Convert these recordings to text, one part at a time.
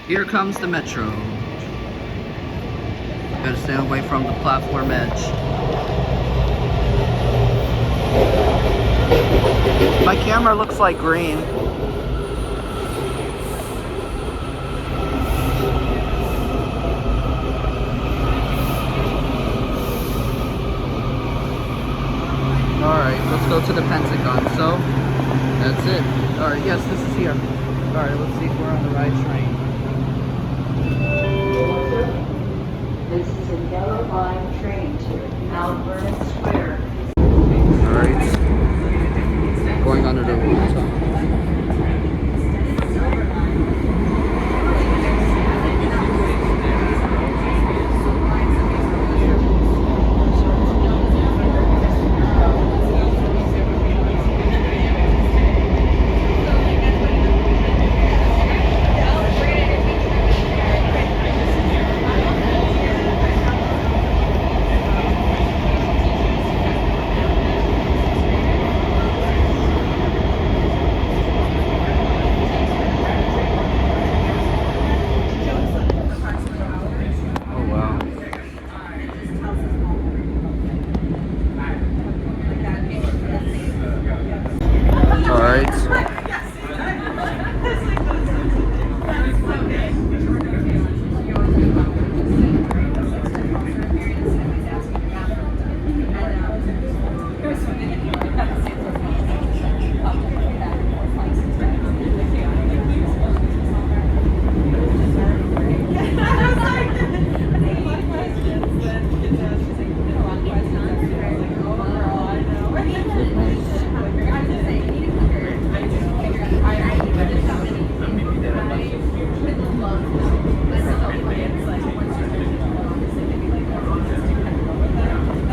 Here comes the metro. Gotta stay away from the platform edge. My camera looks like green. Alright, let's go to the Pentagon. So, that's it. Alright, yes, this is here. Alright, let's see if we're on the right train. This is a yellow line train to Mount Vernon Square. Alright. Going under the rooftop.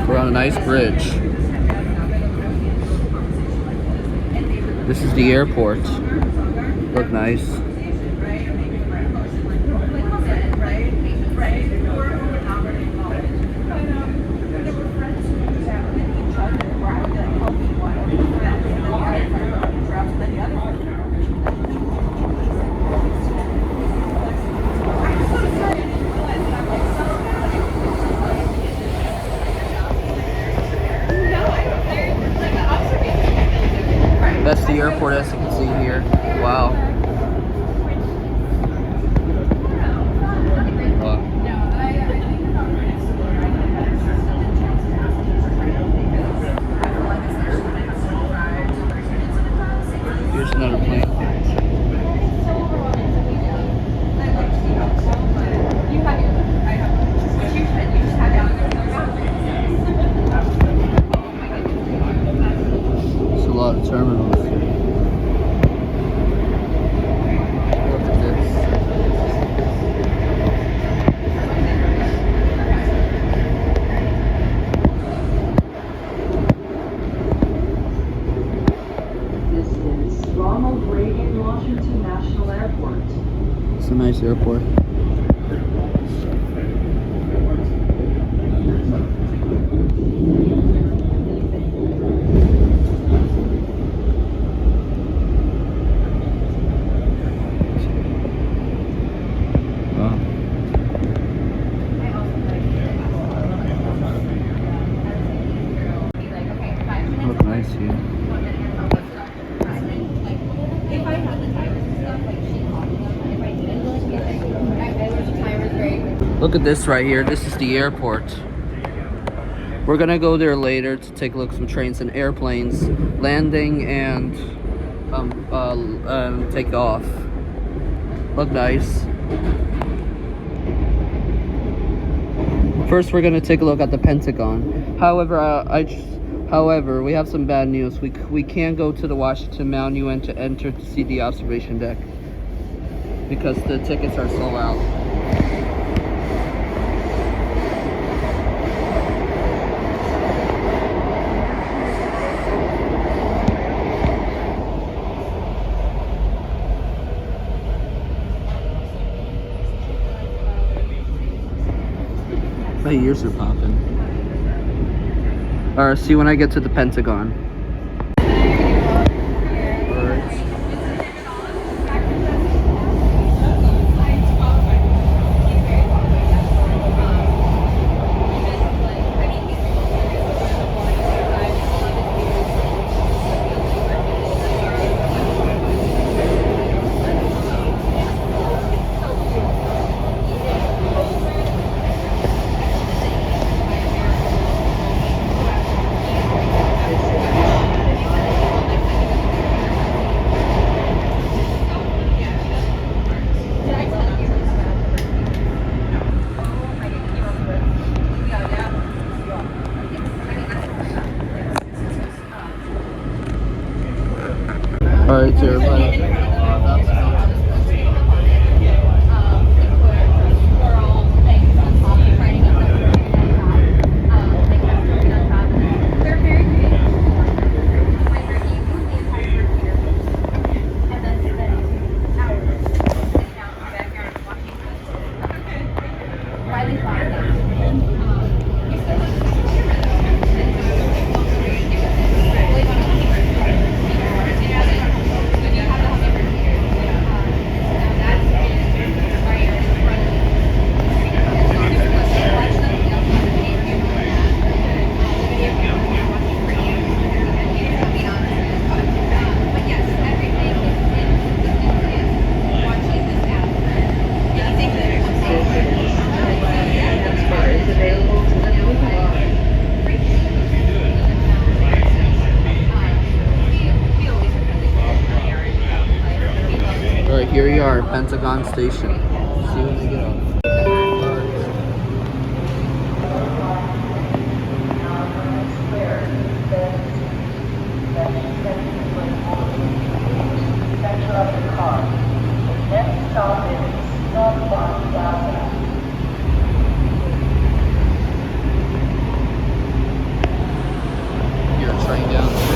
We're on a nice bridge. This is the airport. Look nice. That's the airport, as you can see here. Wow. Here's another plane. There's a lot of terminals. It's a nice airport. Wow. Look nice here. Look at this right here. This is the airport. We're gonna go there later to take a look at some trains and airplanes landing and take off. Look nice. First, we're gonna take a look at the Pentagon. However, we have some bad news. We can't go to the Washington Monument to enter to see the observation deck because the tickets are sold out. My ears are popping. Alright, see you when I get to the Pentagon. Alright. Alright, so everybody. About to go to the Transfer is available to the blue line. Alright, here you are, Pentagon Station. See when they get off. Center of the car. The next stop is northbound Plaza. You're a train down there.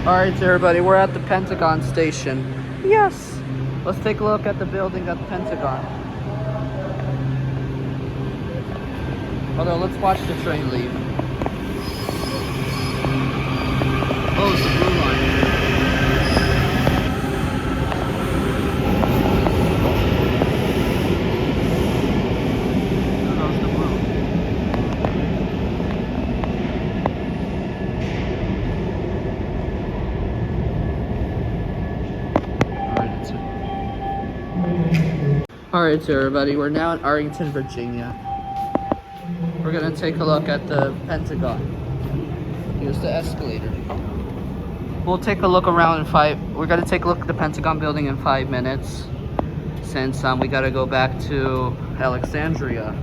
Alright, so everybody, we're at the Pentagon Station. Yes! Let's take a look at the building at the Pentagon. Although, let's watch the train leave. Oh, it's the blue line. There goes the blue. Alright, so everybody, we're now in Arlington, Virginia. We're gonna take a look at the Pentagon. Here's the escalator. We'll take a look around we're gonna take a look at the Pentagon building in 5 minutes, since we gotta go back to Alexandria.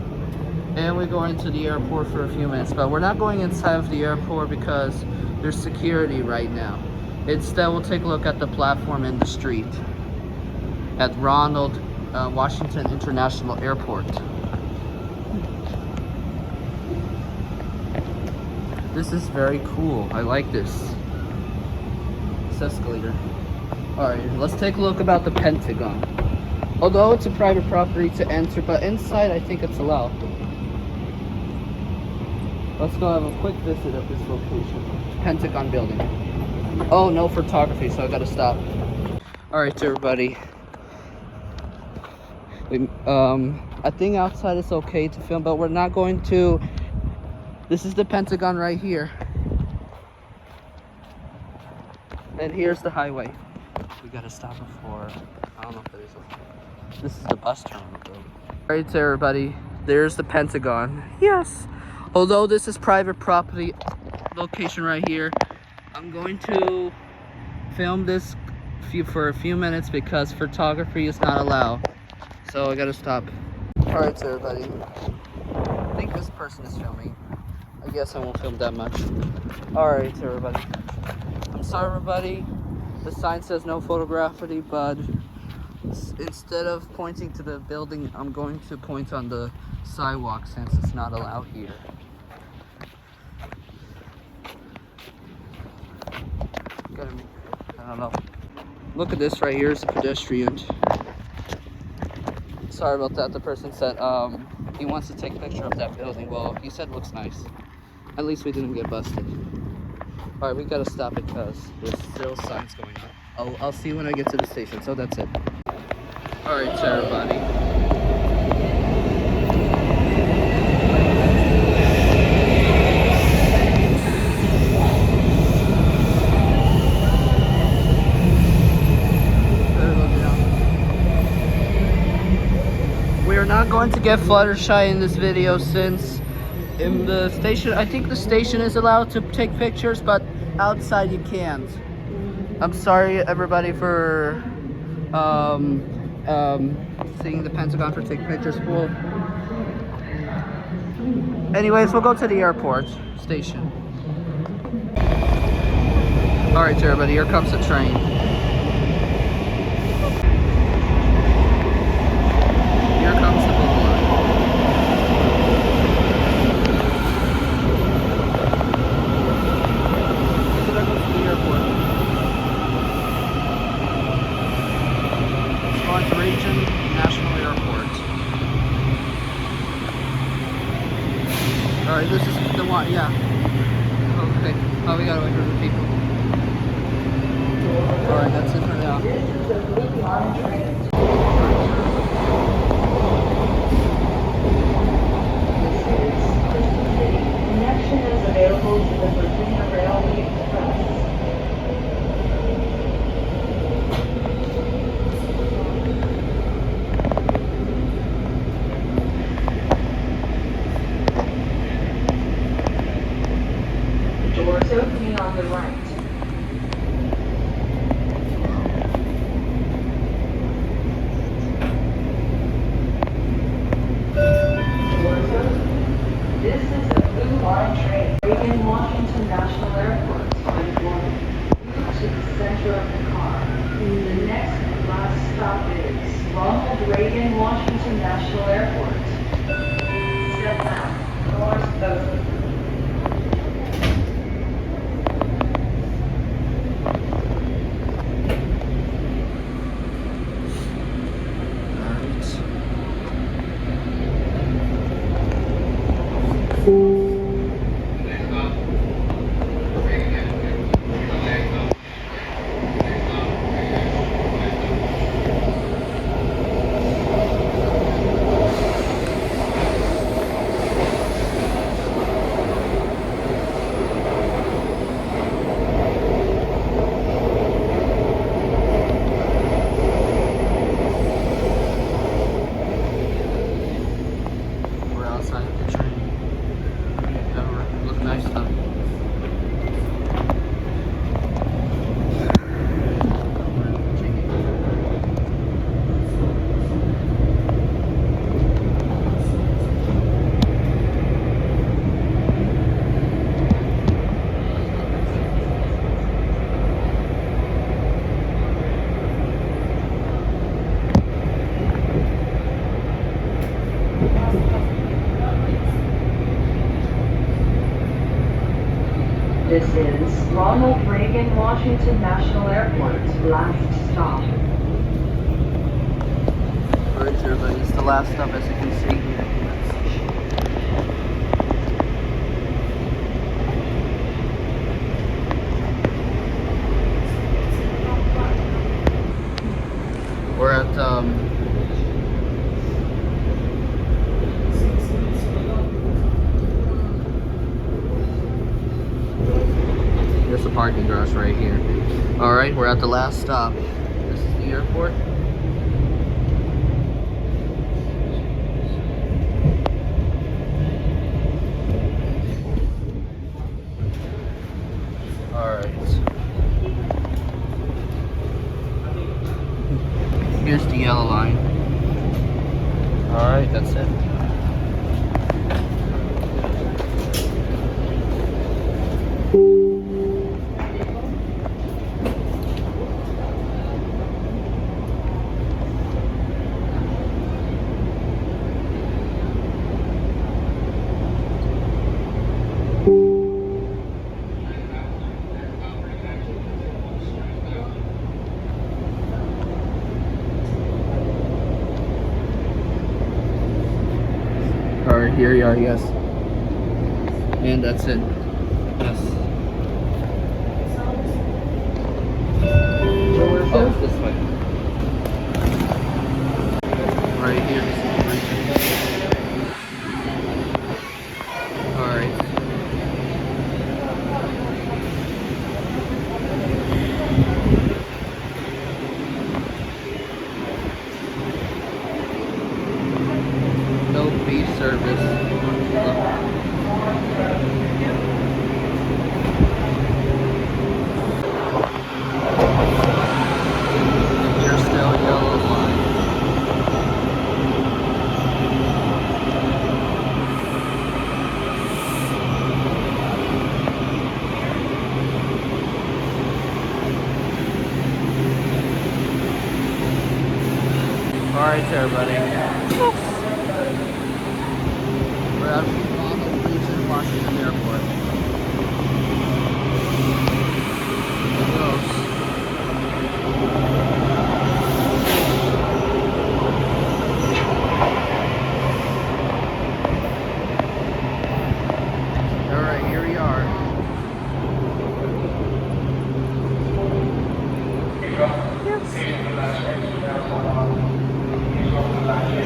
And we're going to the airport for a few minutes, but we're not going inside of the airport because there's security right now. Instead, we'll take a look at the platform in the street at Ronald Washington International Airport. This is very cool. I like this escalator. Alright, let's take a look about the Pentagon. Although it's a private property to enter, but inside I think it's allowed. Let's go have a quick visit of this location. Pentagon building. Oh, no photography, so I gotta stop. Alright, everybody. I think outside it's okay to film, but we're not going to. This is the Pentagon right here. And here's the highway. We gotta stop before. I don't know if there's a. This is the bus terminal building. Alright, so everybody. There's the Pentagon. Yes! Although this is private property location right here, I'm going to film this for a few minutes because photography is not allowed. So I gotta stop. Alright, so everybody. I think this person is filming. I guess I won't film that much. Alright, so everybody. I'm sorry, everybody. The sign says no photography, but instead of pointing to the building, I'm going to point on the sidewalk since it's not allowed here. I don't know. Look at this right here. It's a pedestrian. Sorry about that. The person said he wants to take a picture of that building. Well, he said it looks nice. At least we didn't get busted. Alright, we gotta stop it because there's still signs going on. I'll see you when I get to the station. So that's it. All right, so everybody. We are not going to get Fluttershy in this video since in the station, I think the station is allowed to take pictures, but outside you can't. I'm sorry everybody for seeing the Pentagon for taking pictures. Well, anyways, we'll go to the airport station. All right, everybody, here comes the train. Here comes the blue line. So that goes to the airport. It's going to Region National Airport. Alright, this is the one, yeah. Okay. Oh, we gotta wait for the people. Alright, that's it for now. This is the Blue Line train. Connection is available to the Virginia Railway Express. Doors opening on the right. Doors open. This is the Blue Line train. Reagan Washington National Airport. Line 1. Move to the center of the car. The next and last stop is Ronald Reagan Washington National Airport. Step down. Doors open. We're outside of the train. That look nice though. This is Ronald Reagan Washington National Airport. Last stop. Alright, everybody, it's the last stop as you can see here. We're at there's a parking garage right here. Alright, we're at the last stop. This is the airport. Alright. Here's the yellow line. Alright, that's it. Alright, here you are, yes. And that's it. Yes. Doors Oh, this way. Right here. Alright. No beef service. You're still yellow line. Alright, everybody. We're at Arlington, Washington Airport. Here it goes. Alright, here we are.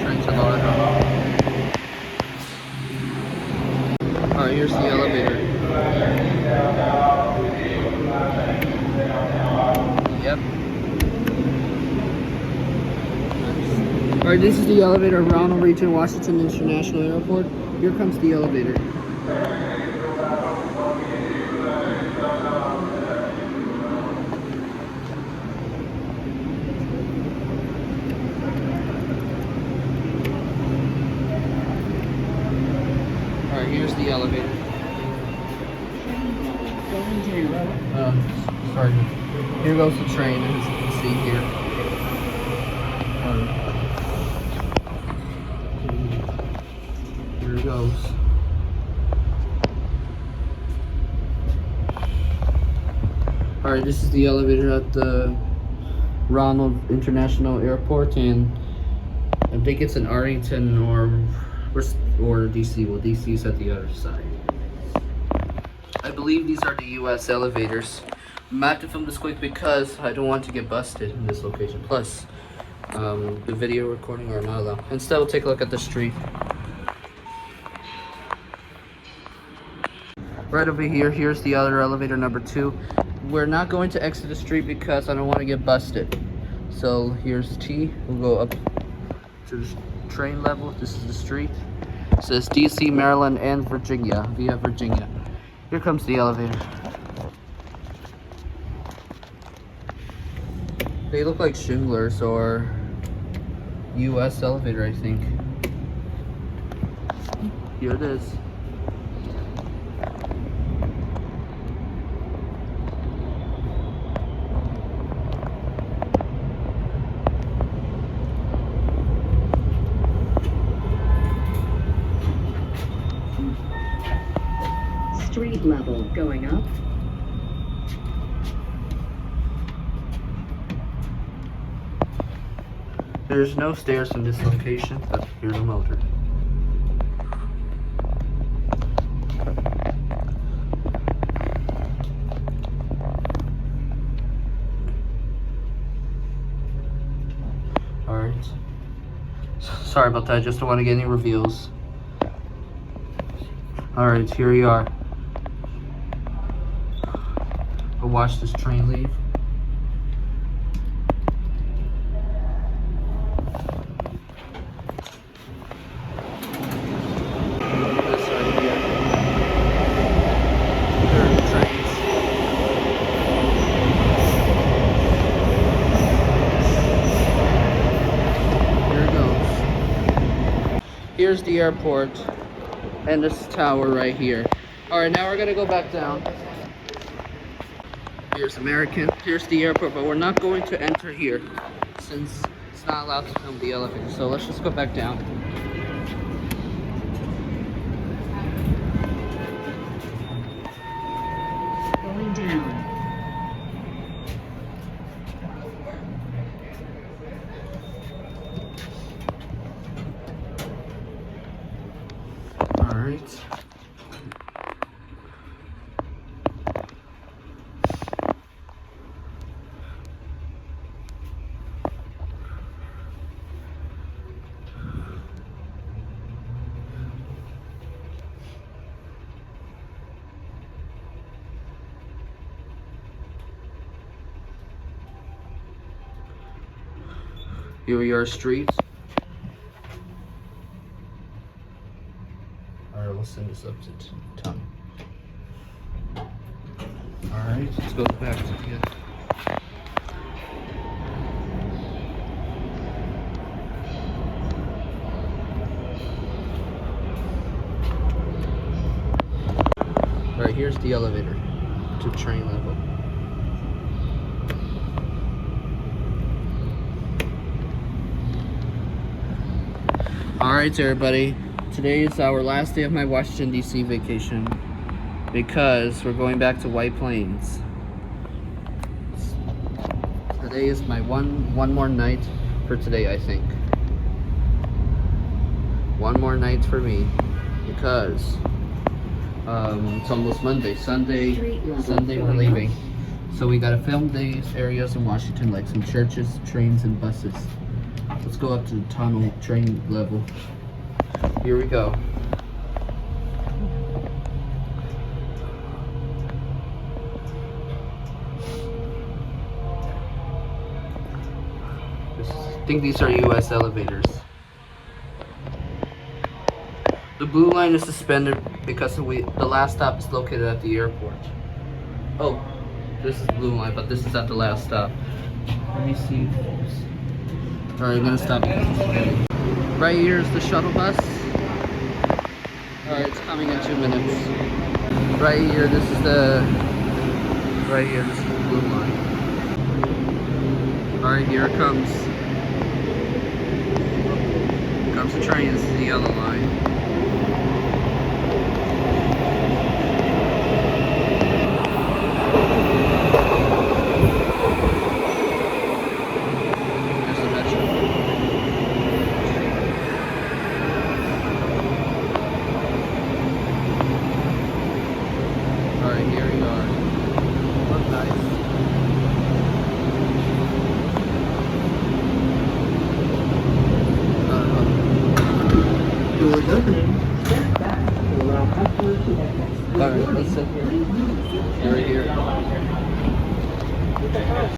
Trying to load it up. Alright, here's the elevator. Yep. Alright, this is the elevator of Ronald Reagan Washington International Airport. Here comes the elevator. Alright, here's the elevator. Sorry. Here goes the train, as you can see here. Here it goes. Alright, this is the elevator at the Ronald International Airport, and I think it's in Arlington or DC. Well, DC is at the other side. I believe these are the US elevators. I'm gonna have to film this quick because I don't want to get busted in this location. Plus, the video recording are not allowed. Instead, we'll take a look at the street. Right over here, here's the other elevator, number 2. We're not going to exit the street because I don't want to get busted. So here's T. We'll go up to the train level. This is the street. It says DC, Maryland, and Virginia, via Virginia. Here comes the elevator. They look like Schindler's or US elevator, I think. Here it is. Street level going up. There's no stairs in this location, but here's a motor. Alright. Sorry about that, just don't want to get any reveals. Alright, here we are. We'll watch this train leave. This right here. There are the trains. Here it goes. Here's the airport and this tower right here. Alright, now we're gonna go back down. Here's American. Here's the airport, but we're not going to enter here since it's not allowed to film the elevator. So let's just go back down. Going down. All right. Here are your streets. Alright, we'll send this up to Tom. Alright, let's go back to the Alright, here's the elevator to train level. Alright everybody, today is our last day of my Washington DC vacation because we're going back to White Plains. Today is my one more night for today, I think. One more night for me because it's almost Monday. Sunday we're leaving. So we gotta film these areas in Washington, like some churches, trains, and buses. Let's go up to the tunnel train level. Here we go. I think these are US elevators. The blue line is suspended because the last stop is located at the airport. Oh, this is the blue line, but this is at the last stop. Let me see. Alright, I'm gonna stop. Right here is the shuttle bus. Alright, it's coming in 2 minutes. Right here, this is the blue line. Alright, here it comes. Here comes the train, this is the yellow line. Alright, here we are. Look nice. Doors opening. Step back to allow customers to exit. Alright, let's sit here. Right here.